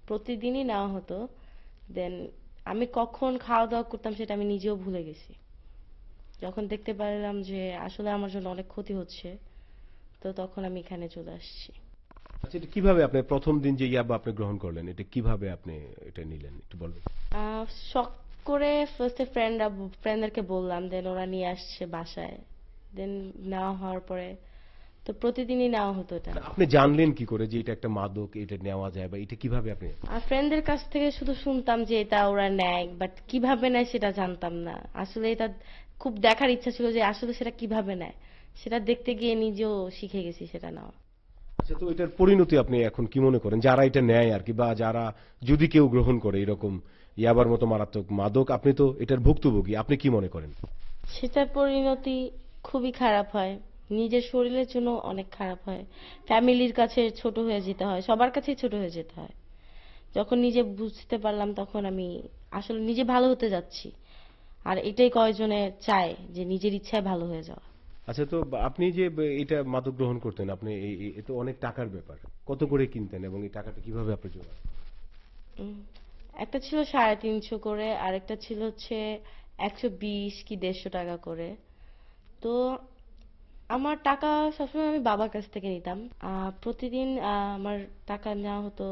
প্রতিদিনই নেওয়া হতো। দেন আমি কখন খাওয়া দাওয়া করতাম সেটা আমি নিজেও ভুলে গেছি। যখন দেখতে পারলাম যে আসলে আমার জন্য অনেক ক্ষতি হচ্ছে, তো তখন আমি এখানে চলে আসছি। আচ্ছা, এটা কিভাবে আপনি প্রথম দিন যে ইয়াবা আপনি গ্রহণ করলেন, এটা কিভাবে আপনি এটা নিলেন একটু বলবেন? শখ করে ফার্স্টে ফ্রেন্ডদেরকে বললাম, দেন ওরা নিয়ে আসছে বাসায়। দেন নেওয়া হওয়ার পরে তো প্রতিদিনই নেওয়া হতো এটা। মানে আপনি জানলেন কি করে যে এটা একটা মাদক, এটা নেওয়া যায়, বা এটা কিভাবে আপনি? আর ফ্রেন্ডদের কাছ থেকে শুধু শুনতাম যে এটা ওরা নেয়, বাট কিভাবে নেয় সেটা জানতাম না। আসলে এটা খুব দেখার ইচ্ছা ছিল যে আসলে সেটা কিভাবে নেয়। সেটা দেখতে গিয়ে নিজেও শিখে গেছি সেটা নেওয়া। আচ্ছা, তো এটার পরিণতি আপনি এখন কি মনে করেন, যারা এটা নেয় আর কি, বা যারা যদি কেউ গ্রহণ করে এরকম ইয়াবার মতো মারাত্মক মাদক, আপনি তো এটার ভুক্তভোগী, আপনি কি মনে করেন? সেটার পরিণতি খুবই খারাপ হয়। নিজের শরীরের জন্য অনেক খারাপ হয়। ফ্যামিলির কাছে ছোট হয়ে যেতে হয়, সবার কাছেই ছোট হয়ে যেতে হয়। যখন নিজে বুঝতে পারলাম তখন আমি আসলে নিজে ভালো হতে যাচ্ছি। আর এটাই কয়জনে চায় যে নিজের ইচ্ছায় ভালো হয়ে যাওয়া। আচ্ছা, তো আপনি যে এটা মাদক গ্রহণ করতেন, আপনি এ তো অনেক টাকার ব্যাপার, কত করে কিনতেন এবং এই টাকাটা কিভাবে আপনি জোগাড়? উম, একটা ছিল 350 করে, আরেকটা ছিল হচ্ছে 120 কি 150 টাকা করে। তো আমার টাকা সবসময় আমি বাবার কাছ থেকে নিতাম। প্রতিদিন আমার টাকা নেওয়া হতো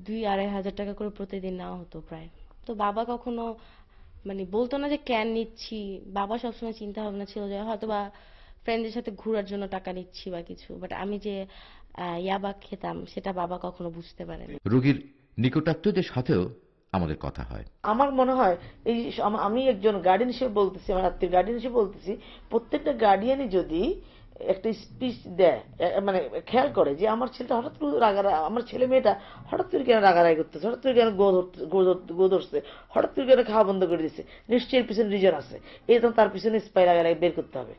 2-2.5 হাজার টাকা করে প্রতিদিন নেওয়া হতো প্রায়। তো বাবা কখনো মানে বলতো না যে কেন নিচ্ছি। বাবা সবসময় চিন্তা ভাবনা ছিল যে হয়তো বা ফ্রেন্ডদের সাথে ঘোরার জন্য টাকা নিচ্ছি বা কিছু, বাট আমি যে ইয়াবা খেতাম সেটা বাবা কখনো বুঝতে পারেনি। রোগীর নিকটাত্মীয়দের সাথেও আমাদের কথা হয়। আমার মনে হয় এই আমি একজন গার্ডিয়ান হিসেবে বলতেছি, আমার আত্মীয় গার্ডিয়ান হিসেবে বলতেছি, প্রত্যেকটা গার্ডিয়ানই যদি একটা স্পিচ দেয়, মানে খেয়াল করে যে আমার ছেলেটা হঠাৎ করে আমার ছেলে মেয়েটা হঠাৎ করে কেন রাগারাগি করতেছে, হঠাৎ করে কেন গো ধরছে, হঠাৎ করে কেন খাওয়া বন্ধ করে দিচ্ছে, নিশ্চয়ই এর পিছনে রিজন আছে। এরকম তার পিছনে স্পাই রাগারাগি বের করতে হবে।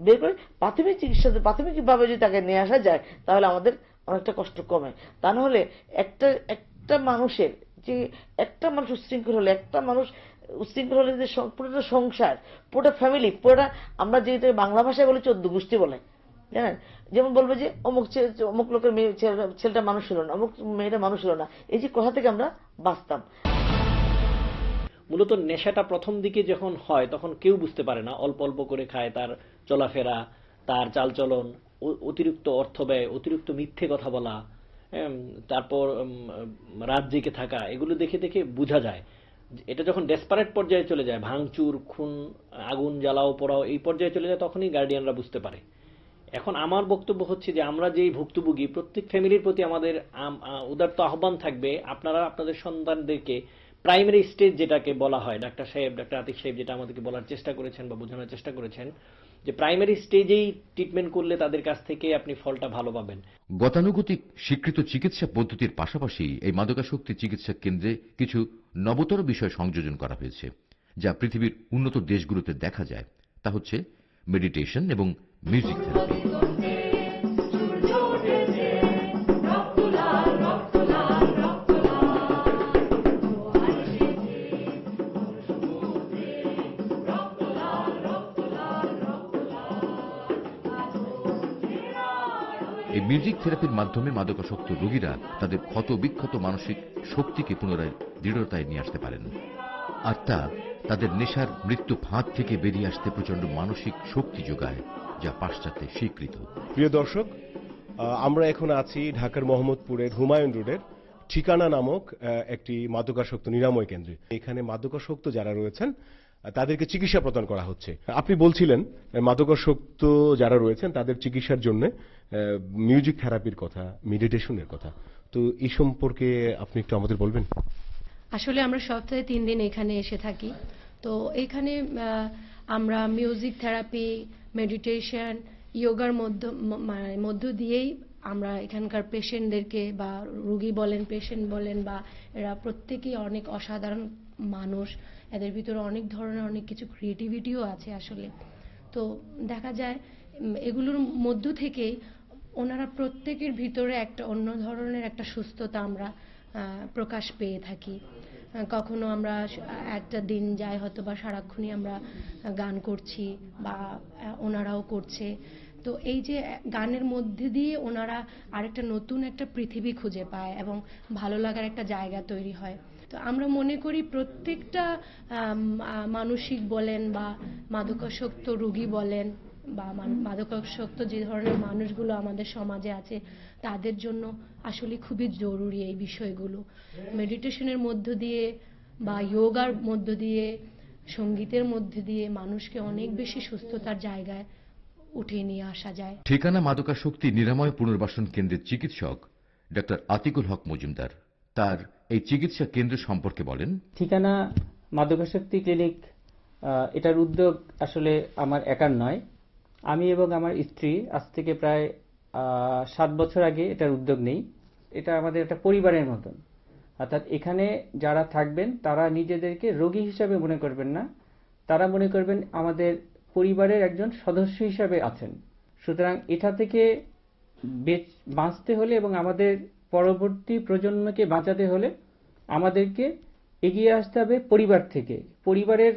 বের করে প্রাথমিক চিকিৎসা, প্রাথমিকভাবে যদি তাকে নিয়ে আসা যায় তাহলে আমাদের অনেকটা কষ্ট কমে। তা নাহলে একটা একটা মানুষের যে একটা মানুষ উচ্ছৃঙ্খল হলে, একটা মানুষ উচ্ছৃঙ্খল হলে যে পুরোটা সংসার, পুরোটা ফ্যামিলি, পুরোটা, আমরা যেটা বাংলা ভাষায় বলি 14 গোষ্ঠী বলে, জানেন? যেমন বলবো যে অমুক লোকের ছেলেটা মানুষ হলো না, অমুক মেয়েটা মানুষ হলো না, এই যে কথা থেকে আমরা বাঁচতাম। মূলত নেশাটা প্রথম দিকে যখন হয় তখন কেউ বুঝতে পারে না, অল্প অল্প করে খায়, তার চলাফেরা, তার চালচলন, অতিরিক্ত অর্থ ব্যয়, অতিরিক্ত মিথ্যে কথা বলা, তারপর রাত জেগে থাকা, এগুলো দেখে দেখে বোঝা যায়। এটা যখন ডেসপারেট পর্যায়ে চলে যায়, ভাঙচুর, খুন, আগুন জ্বালাও পোড়াও এই পর্যায়ে চলে যায়, তখনই গার্ডিয়ানরা বুঝতে পারে। এখন আমার বক্তব্য হচ্ছে যে আমরা যেই ভুক্তভোগী, প্রত্যেক ফ্যামিলির প্রতি আমাদের উদারত আহ্বান থাকবে, আপনারা আপনাদের সন্তানদেরকে প্রাইমারি স্টেজ যেটাকে বলা হয়, ডাক্তার সাহেব, ডাক্তার আতিক সাহেব যেটা আমাদেরকে বলার চেষ্টা করেছেন বা বোঝানোর চেষ্টা করেছেন, যে প্রাইমারি স্টেজেই ট্রিটমেন্ট করলে তাদের কাছ থেকে আপনি ফলটা ভালো পাবেন। গতানুগতিক স্বীকৃত চিকিৎসা পদ্ধতির পাশাপাশি এই মাদকাসক্তি চিকিৎসা কেন্দ্রে কিছু নবতর বিষয় সংযোজন করা হয়েছে, যা পৃথিবীর উন্নত দেশগুলোতে দেখা যায়। তা হচ্ছে মেডিটেশন এবং মিউজিক থেরাপি। এই মিউজিক থেরাপির মাধ্যমে মাদকাসক্ত রোগীরা তাদের ক্ষত বিক্ষত মানসিক শক্তিকে পুনরায় দৃঢ়তায় নিয়ে আসতে পারেন, আর তা তাদের নেশার মৃত্যু ফাঁদ থেকে বেরিয়ে আসতে প্রচন্ড মানসিক শক্তি যোগায়, যা পাশ্চাত্যে স্বীকৃত। প্রিয় দর্শক, আমরা এখন আছি ঢাকার মোহাম্মদপুরের হুমায়ুন রোডের ঠিকানা নামক একটি মাদকাসক্ত নিরাময় কেন্দ্রে। এখানে মাদকাসক্ত যারা রয়েছেন তাদেরকে চিকিৎসা প্রদান করা হচ্ছে। আপনি বলছিলেন মাদকাসক্ত যারা রয়েছেন তাদের চিকিৎসার জন্য মিউজিক থেরাপির কথা, মেডিটেশনের কথা। তো এই সম্পর্কে আপনি একটু আমাদের বলবেন? আসলে আমরা সপ্তাহে 3 দিন এখানে এসে থাকি। তো এখানে আমরা মিউজিক থেরাপি, মেডিটেশন, যোগার মধ্য দিয়েই আমরা এখানকার পেশেন্টদেরকে, বা রোগী বলেন, পেশেন্ট বলেন, বা এরা প্রত্যেকেই অনেক অসাধারণ মানুষ। এদের ভিতরে অনেক ধরনের অনেক কিছু ক্রিয়েটিভিটিও আছে আসলে। তো দেখা যায় এগুলোর মধ্য থেকেই ওনারা প্রত্যেকের ভিতরে একটা অন্য ধরনের একটা সুস্থতা আমরা প্রকাশ পেয়ে থাকি। কখনো আমরা একটা দিন যায় হয়তো বা সারাক্ষণই আমরা গান করছি, বা ওনারাও করছে। তো এই যে গানের মধ্যে দিয়ে ওনারা আরেকটা নতুন একটা পৃথিবী খুঁজে পায় এবং ভালো লাগার একটা জায়গা তৈরি হয়। তো আমরা মনে করি প্রত্যেকটা মানসিক বলেন বা মাদকাসক্ত রোগী বলেন বা মাদকাসক্ত যে ধরনের মানুষগুলো আমাদের সমাজে আছে তাদের জন্য আসলে খুবই জরুরি এই বিষয়গুলো। মেডিটেশনের মধ্য দিয়ে বা যোগার মধ্য দিয়ে, সঙ্গীতের মধ্যে দিয়ে মানুষকে অনেক বেশি সুস্থতার জায়গায় উঠিয়ে নিয়ে আসা যায়। ঠিকানা মাদকাসক্তি নিরাময় পুনর্বাসন কেন্দ্রের চিকিৎসক ডক্টর আতিকুল হক মজুমদার তার এই চিকিৎসা কেন্দ্র সম্পর্কে বলেন। ঠিকানা মাদকাসক্তি ক্লিনিক, এটার উদ্যোগ আসলে আমার একার নয়। আমি এবং আমার স্ত্রী আজ থেকে প্রায় 7 বছর আগে এটার উদ্যোগ নেই। এটা আমাদের একটা পরিবারের মতন, অর্থাৎ এখানে যারা থাকবেন তারা নিজেদেরকে রোগী হিসাবে মনে করবেন না, তারা মনে করবেন আমাদের পরিবারের একজন সদস্য হিসাবে আছেন। সুতরাং এটা থেকে বাঁচতে হলে এবং আমাদের পরবর্তী প্রজন্মকে বাঁচাতে হলে আমাদেরকে এগিয়ে আসতে হবে পরিবার থেকে। পরিবারের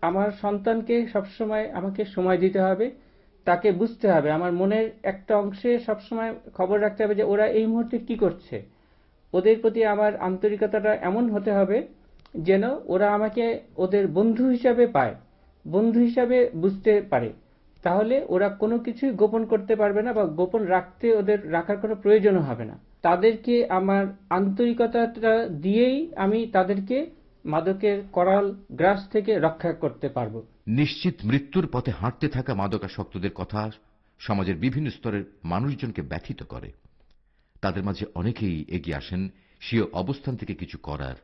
আমার সন্তানকে সবসময় আমাকে সময় দিতে হবে, তাকে বুঝতে হবে, আমার মনের একটা অংশে সবসময় খবর রাখতে হবে যে ওরা এই মুহূর্তে কি করছে। ওদের প্রতি আমার আন্তরিকতাটা এমন হতে হবে যেন ওরা আমাকে ওদের বন্ধু হিসাবে পায়, বন্ধু হিসাবে বুঝতে পারে। তাহলে ওরা কোনো কিছুই গোপন করতে পারবে না বা গোপন ওদের রাখার কোনো প্রয়োজনও হবে না। তাদেরকে আমার আন্তরিকতাটা দিয়েই আমি তাদেরকে মাদকের করাল গ্রাস থেকে রক্ষা করতে পারবো। নিশ্চিত মৃত্যুর পথে হাঁটতে থাকা মাদকাসক্তদের কথা সমাজের বিভিন্ন স্তরের মানুষজনকে ব্যথিত করে। তাদের মাঝে অনেকেই এগিয়ে আসেন স্বীয় অবস্থান থেকে কিছু করার।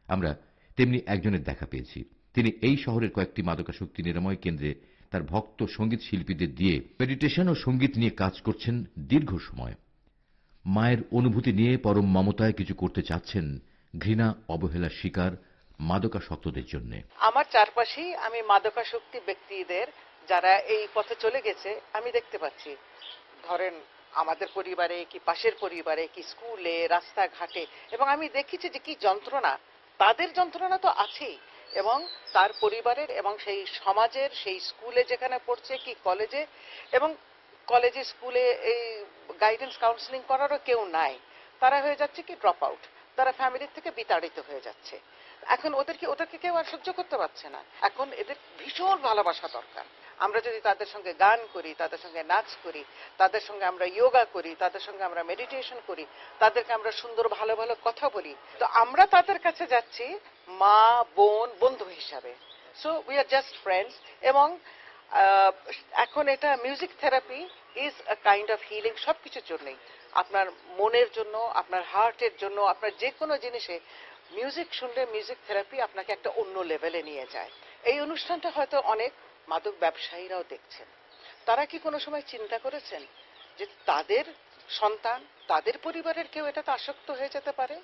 আমরা তেমনি একজনের দেখা পেয়েছি। তিনি এই শহরের কয়েকটি মাদকাসক্তি নিরাময় কেন্দ্রে তার ভক্ত সঙ্গীত শিল্পীদের দিয়ে মেডিটেশন ও সঙ্গীত নিয়ে কাজ করছেন দীর্ঘ সময়। মায়ের অনুভূতি নিয়ে পরম মমতায় কিছু করতে চাচ্ছেন ঘৃণা অবহেলার শিকার মাদকাসক্তদের জন্য। আমার চারপাশেই আমি মাদকাসক্তি ব্যক্তিদের যারা এই পথে চলে গেছে আমি দেখতে পাচ্ছি। ধরেন আমাদের পরিবারে কি পাশের পরিবারে কি স্কুলে রাস্তাঘাটে, এবং আমি দেখেছি যে কি যন্ত্রণা, তাদের যন্ত্রণা তো আছেই এবং তার পরিবারের এবং সেই সমাজের, সেই স্কুলে যেখানে পড়ছে কি কলেজে, এবং কলেজে স্কুলে এই গাইডেন্স কাউন্সিলিং করারও কেউ নাই। তারা হয়ে যাচ্ছে কি ড্রপ আউট, তারা ফ্যামিলির থেকে বিতাড়িত হয়ে যাচ্ছে। এখন ওদেরকে কেউ আর সহ্য করতে পারছে না। এখন এদের ভীষণ ভালোবাসা দরকার। আমরা যদি তাদের সঙ্গে গান করি, তাদের সঙ্গে নাচ করি, তাদের সঙ্গে আমরা যোগা করি, তাদের সঙ্গে আমরা মেডিটেশন করি, তাদেরকে আমরা সুন্দর ভালো ভালো কথা বলি, তো আমরা তাদের কাছে যাচ্ছি মা বোন বন্ধু হিসাবে। So we are just friends. এবং এখন এটা music therapy is a kind of healing সবকিছুর জন্যই, আপনার মনের জন্য, আপনার হার্টের জন্য, আপনার যে কোনো জিনিসে মিউজিক শুনলে মিউজিক থেরাপি আপনাকে একটা অন্য লেভেলে নিয়ে যায়। এই অনুষ্ঠানটা হয়তো অনেক মাদক ব্যবসায়ীরাও দেখছেন। তারা কি কোনো সময় চিন্তা করেছেন যে তাদের সন্তান, তাদের পরিবারের কেউ এটাতে আসক্ত হয়ে যেতে পারে?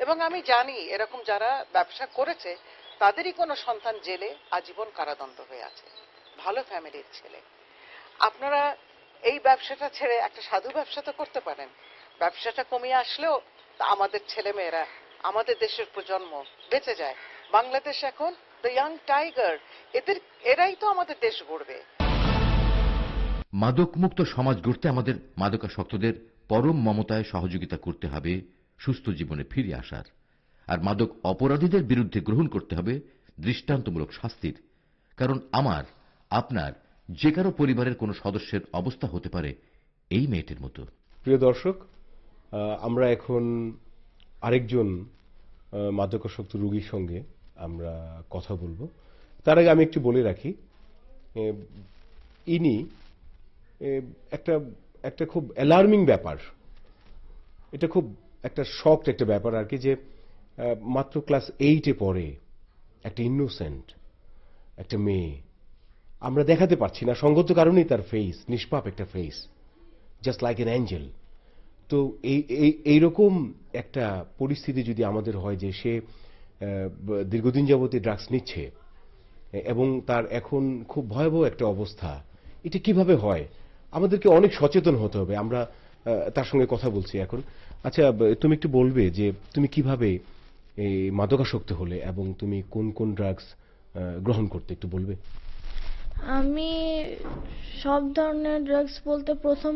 এবং আমি জানি এরকম যারা ব্যবসা করেছে তাদেরই কোনো সন্তান জেলে আজীবন কারাদণ্ড হয়ে আছে, ভালো ফ্যামিলির ছেলে। আপনারা এই ব্যবসাটা ছেড়ে একটা সাধু ব্যবসা তো করতে পারেন। ব্যবসাটা কমিয়ে আসলেও আমাদের ছেলেমেয়েরা, আমাদের দেশের প্রজন্ম বেঁচে যায়। বাংলাদেশ এখন দ্য ইয়াং টাইগার, এরাই তো আমাদের দেশ গড়বে। মাদকমুক্ত সমাজ গড়তে আমাদের মাদকাসক্তদের পরম মমতায় সহযোগিতা করতে হবে সুস্থ জীবনে ফিরে আসার। আর মাদক অপরাধীদের বিরুদ্ধে গ্রহণ করতে হবে দৃষ্টান্তমূলক শাস্তির। কারণ আমার, আপনার, যে কারো পরিবারের কোনো সদস্যের অবস্থা হতে পারে এই মেয়েটির মতো। প্রিয় দর্শক, আমরা এখন আরেকজন মাদকাসক্ত রোগীর সঙ্গে আমরা কথা বলবো। তার আগে আমি একটু বলে রাখি, ইনি একটা খুব অ্যালার্মিং ব্যাপার, এটা খুব একটা শকড একটা ব্যাপার আর কি, যে মাত্র ক্লাস 8-এ পড়ে একটা ইনোসেন্ট একটা মেয়ে, আমরা দেখাতে পারছি না সঙ্গত কারণেই তার ফেস নিষ্পাপ একটা face, just like an Angel. তো এইরকম একটা পরিস্থিতি যদি আমাদের হয় যে সে দীর্ঘদিন যাবতীয় ড্রাগস নিচ্ছে এবং তার এখন খুব ভয়াবহ একটা অবস্থা, এটা কিভাবে হয়? আমাদেরকে অনেক সচেতন হতে হবে। আমরা তার সঙ্গে কথা বলছি এখন। আচ্ছা, তুমি একটু বলবে যে তুমি কিভাবে এই মাদকাসক্ত হলে এবং তুমি কোন কোন ড্রাগস গ্রহণ করতে, একটু বলবে? আমি সব ধরনের ড্রাগস বলতে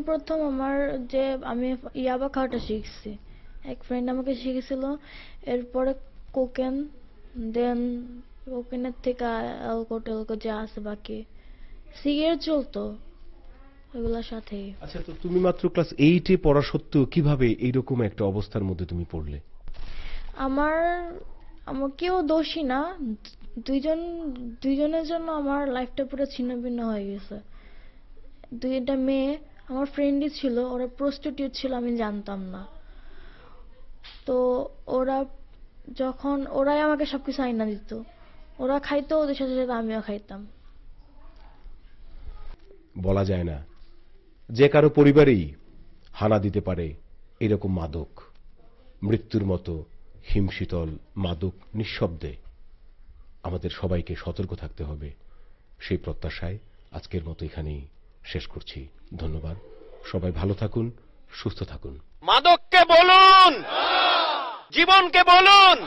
প্রথম আমার যে আমি ইয়াবা খাওয়াটা শিখছি, এক ফ্রেন্ড আমাকে শিখেছিল। এরপরে কোকেন, দেন কোকেনের থেকে অ্যালকোহল যা আছে বাকি, সিগারেট চলতো ওগুলোর সাথে। আচ্ছা, তো তুমি মাত্র ক্লাস 8-এ পড়া সত্ত্বেও কিভাবে এইরকম একটা অবস্থার মধ্যে তুমি পড়লে? আমার কেউ দোষী না, দুইজনের জন্য আমার লাইফটা পুরো ছিন্ন ভিন্ন হয়ে গেছে। দুইটা মেয়ে আমার ফ্রেন্ডই ছিল, ওরা প্রস্টিটিউট ছিল, আমি জানতাম না। তো ওরাই আমাকে সবকিছু আইনা দিত, ওরা খাইতো, ওদের সাথে সাথে আমিও খাইতাম। বলা যায় না যে কারো পরিবারেই হানা দিতে পারে এরকম মাদক, মৃত্যুর মতো হিমশীতল মাদক নিঃশব্দে। আমাদের সবাইকে সতর্ক থাকতে হবে, সেই প্রত্যাশায় আজকের মতো এখানেই শেষ করছি। ধন্যবাদ, সবাই ভালো থাকুন, সুস্থ থাকুন। মাদককে বলুন, জীবনকে বলুন।